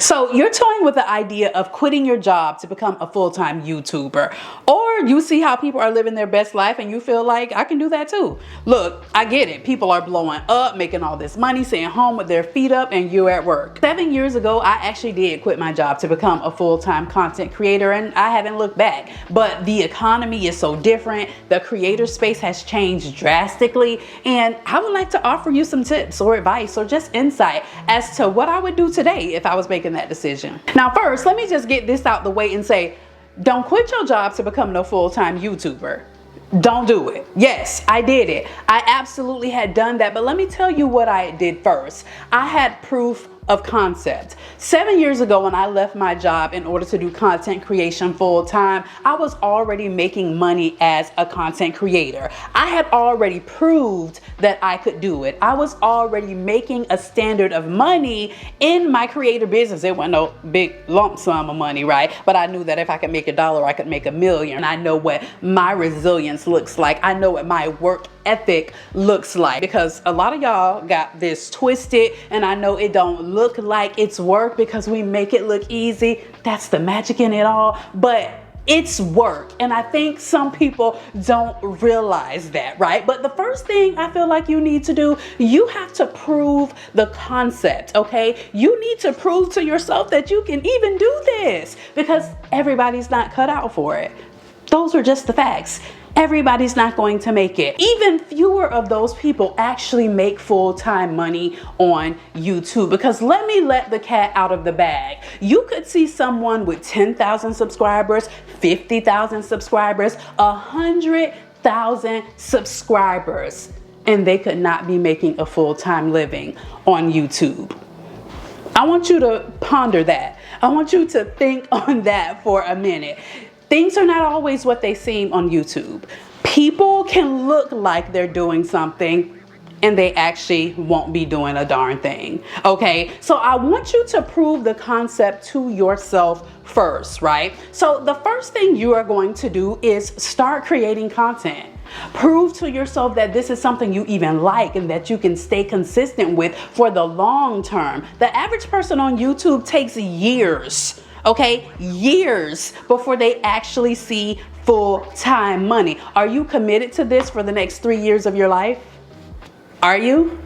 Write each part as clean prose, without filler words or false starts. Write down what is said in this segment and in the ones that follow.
So you're toying with the idea of quitting your job to become a full-time YouTuber, or you see how people are living their best life and you feel like I can do that too. Look, I get it. People are blowing up, making all this money, sitting home with their feet up, and you're at work. 7 years ago, I actually did quit my job to become a full-time content creator, and I haven't looked back. But the economy is so different. The creator space has changed drastically, and I would like to offer you some tips or advice or just insight as to what I would do today if I was making that decision. Now, first, let me just get this out the way and say, don't quit your job to become no full-time YouTuber. Don't do it. Yes, I did it. I absolutely had done that, but let me tell you what I did first. I had proof of concept. 7 years ago, when I left my job in order to do content creation full time, I was already making money as a content creator. I had already proved that I could do it. I was already making a standard of money in my creator business. It wasn't no big lump sum of money, right? But I knew that if I could make $1, I could make $1 million. And I know what my resilience looks like. I know what my work ethic looks like, because a lot of y'all got this twisted, and I know it don't look like it's work because we make it look easy. That's the magic in it all, but it's work. And I think some people don't realize that, right? But the first thing I feel like you need to do, you have to prove the concept, okay? You need to prove to yourself that you can even do this, because everybody's not cut out for it. Those are just the facts. Everybody's not going to make it. Even fewer of those people actually make full-time money on YouTube, because let me let the cat out of the bag. You could see someone with 10,000 subscribers, 50,000 subscribers, 100,000 subscribers, and they could not be making a full-time living on YouTube. I want you to ponder that. I want you to think on that for a minute. Things are not always what they seem on YouTube. People can look like they're doing something and they actually won't be doing a darn thing, okay? So I want you to prove the concept to yourself first, right? So the first thing you are going to do is start creating content. Prove to yourself that this is something you even like and that you can stay consistent with for the long term. The average person on YouTube takes years, okay, years before they actually see full-time money. Are you committed to this for the next 3 years of your life? Are you?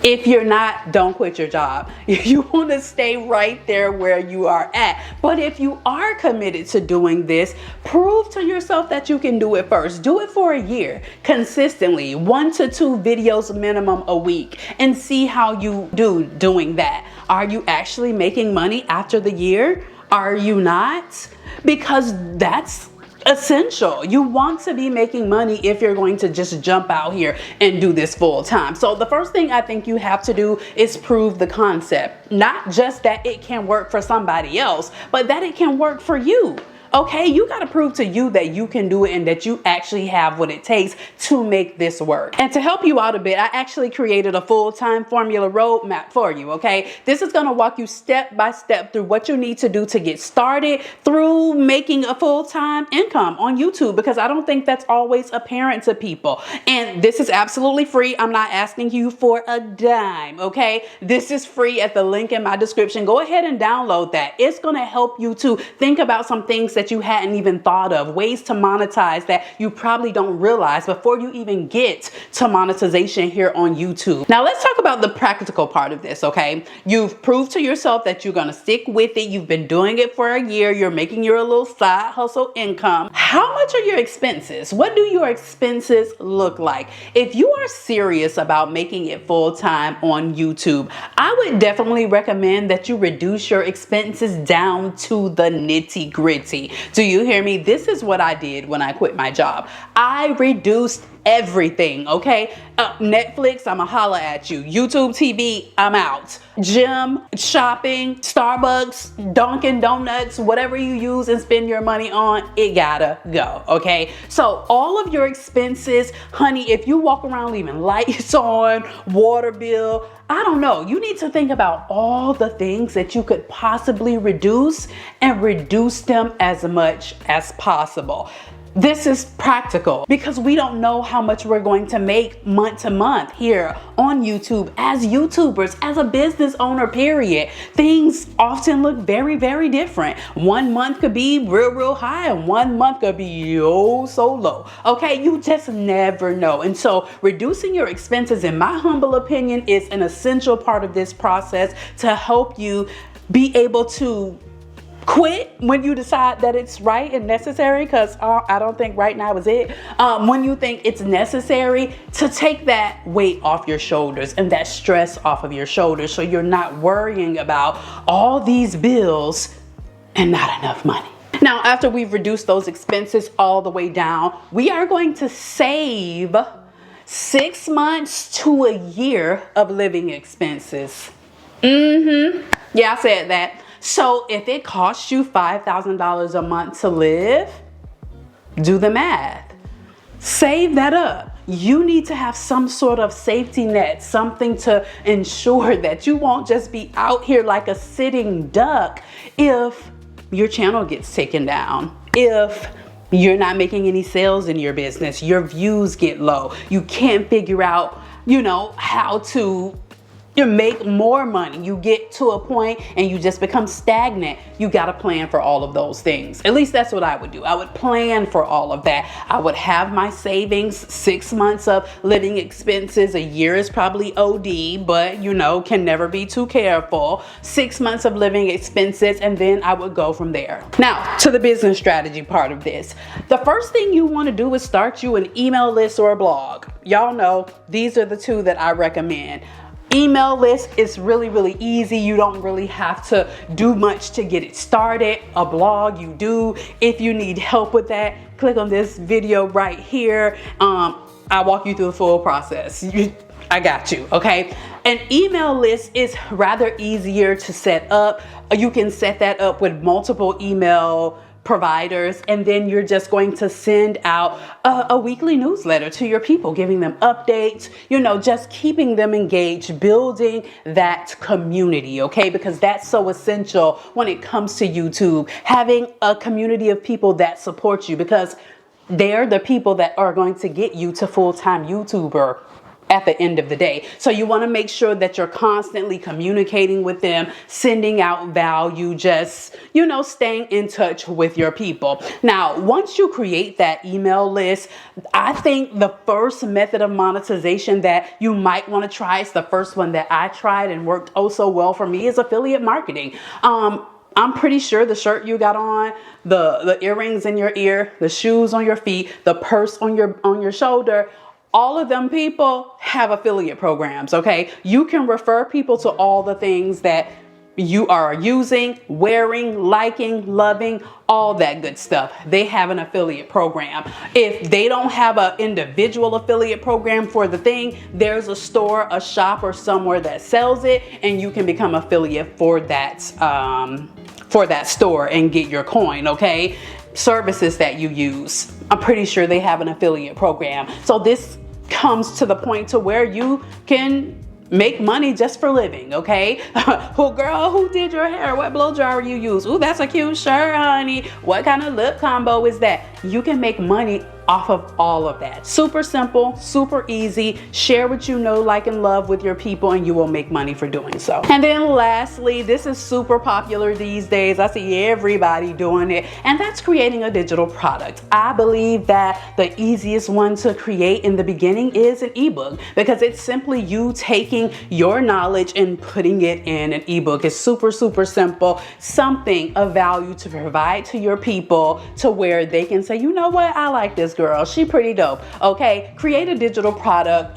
If you're not, don't quit your job. You want to stay right there where you are at. But if you are committed to doing this, prove to yourself that you can do it first. Do it for a year, consistently, 1 to 2 videos minimum a week, and see how you do doing that. Are you actually making money after the year? Are you not? Because that's essential. You want to be making money if you're going to just jump out here and do this full time. So the first thing I think you have to do is prove the concept. Not just that it can work for somebody else, but that it can work for you. Okay, you got to prove to you that you can do it and that you actually have what it takes to make this work. And to help you out a bit, I actually created a full-time formula roadmap for you, okay? This is going to walk you step by step through what you need to do to get started through making a full-time income on YouTube, because I don't think that's always apparent to people. And this is absolutely free. I'm not asking you for a dime, okay? This is free at the link in my description. Go ahead and download that. It's going to help you to think about some things that you hadn't even thought of, ways to monetize that you probably don't realize before you even get to monetization here on YouTube. Now let's talk about the practical part of this, okay? You've proved to yourself that you're gonna stick with it. You've been doing it for a year. You're making your little side hustle income. How much are your expenses? What do your expenses look like? If you are serious about making it full-time on YouTube, I would definitely recommend that you reduce your expenses down to the nitty-gritty. Do you hear me? This is what I did when I quit my job. I reduced everything, okay? Netflix, I'ma holla at you. YouTube TV, I'm out. Gym, shopping, Starbucks, Dunkin' Donuts, whatever you use and spend your money on, it gotta go, okay? So all of your expenses, honey, if you walk around leaving lights on, water bill, I don't know, you need to think about all the things that you could possibly reduce and reduce them as much as possible. This is practical because we don't know how much we're going to make month to month here on YouTube as YouTubers, as a business owner, period. Things often look very, very different. One month could be real high and one month could be so low. Okay, you just never know. And so reducing your expenses, in my humble opinion, is an essential part of this process to help you be able to quit when you decide that it's right and necessary, because I don't think right now is it. When you think it's necessary, to take that weight off your shoulders and that stress off of your shoulders, so you're not worrying about all these bills and not enough money. Now, after we've reduced those expenses all the way down, we are going to save 6 months to a year of living expenses. Yeah, I said that. So if it costs you $5,000 a month to live, do the math. Save that up. You need to have some sort of safety net, something to ensure that you won't just be out here like a sitting duck if your channel gets taken down, if you're not making any sales in your business, your views get low, you can't figure out, how to make more money. You get to a point and you just become stagnant. You got to plan for all of those things. At least that's what I would do. I would plan for all of that. I would have my savings, 6 months of living expenses. A year is probably OD, but can never be too careful. 6 months of living expenses, and then I would go from there. Now, to the business strategy part of this. The first thing you want to do is start you an email list or a blog. Y'all know these are the two that I recommend. Email list is really easy. You don't really have to do much to get it started. A blog, you do. If you need help with that, click on this video right here. I'll walk you through the full process. I got you, okay? An email list is rather easier to set up. You can set that up with multiple email providers, and then you're just going to send out a weekly newsletter to your people, giving them updates, just keeping them engaged, building that community, okay? Because that's so essential when it comes to YouTube, having a community of people that support you, because they're the people that are going to get you to full-time YouTuber at the end of the day. So you want to make sure that you're constantly communicating with them, sending out value, just, staying in touch with your people. Now, once you create that email list, I think the first method of monetization that you might want to try, is the first one that I tried and worked so well for me, is affiliate marketing. I'm pretty sure the shirt you got on, the earrings in your ear, the shoes on your feet, the purse on your shoulder, all of them people have affiliate programs, okay? You can refer people to all the things that you are using, wearing, liking, loving, all that good stuff. They have an affiliate program. If they don't have an individual affiliate program for the thing, there's a store, a shop, or somewhere that sells it, and you can become affiliate for that store and get your coin, okay? Services that you use, I'm pretty sure they have an affiliate program. So this comes to the point to where you can make money just for living, okay? Who did your hair? What blow dryer you use? Ooh, that's a cute shirt, honey. What kind of lip combo is that? You can make money off of all of that. Super simple, super easy. Share what you know, like, and love with your people, and you will make money for doing so. And then lastly, this is super popular these days. I see everybody doing it, and that's creating a digital product. I believe that the easiest one to create in the beginning is an ebook, because it's simply you taking your knowledge and putting it in an ebook. It's super simple, something of value to provide to your people, to where they can say, you know what, I like this girl, she pretty dope. Okay, create a digital product,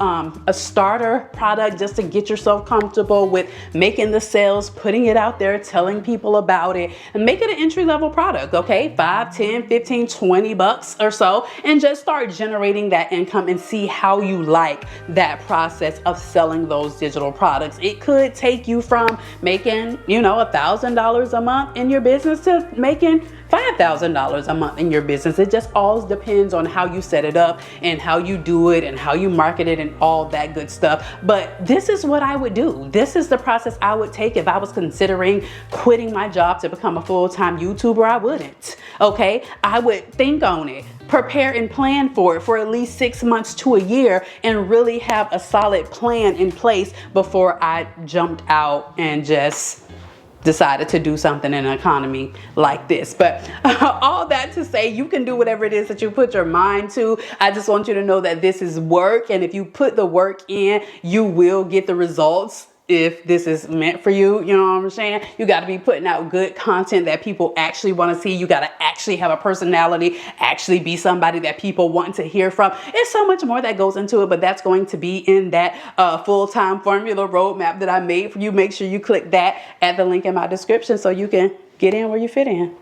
a starter product, just to get yourself comfortable with making the sales, putting it out there, telling people about it, and make it an entry-level product. Okay, 5, 10, 15, 20 bucks or so, and just start generating that income and see how you like that process of selling those digital products. It could take you from making, $1,000 a month in your business to making $5,000 $10,000 a month in your business. It just all depends on how you set it up and how you do it and how you market it and all that good stuff. But this is what I would do. This is the process I would take if I was considering quitting my job to become a full-time YouTuber. I wouldn't. Okay, I would think on it, prepare and plan for it for at least 6 months to a year, and really have a solid plan in place before I jumped out and just decided to do something in an economy like this. But all that to say, you can do whatever it is that you put your mind to. I just want you to know that this is work, and if you put the work in, you will get the results. If this is meant for you, you know what I'm saying? You got to be putting out good content that people actually want to see. You got to actually have a personality, actually be somebody that people want to hear from. It's so much more that goes into it, but that's going to be in that full-time formula roadmap that I made for you. Make sure you click that at the link in my description so you can get in where you fit in.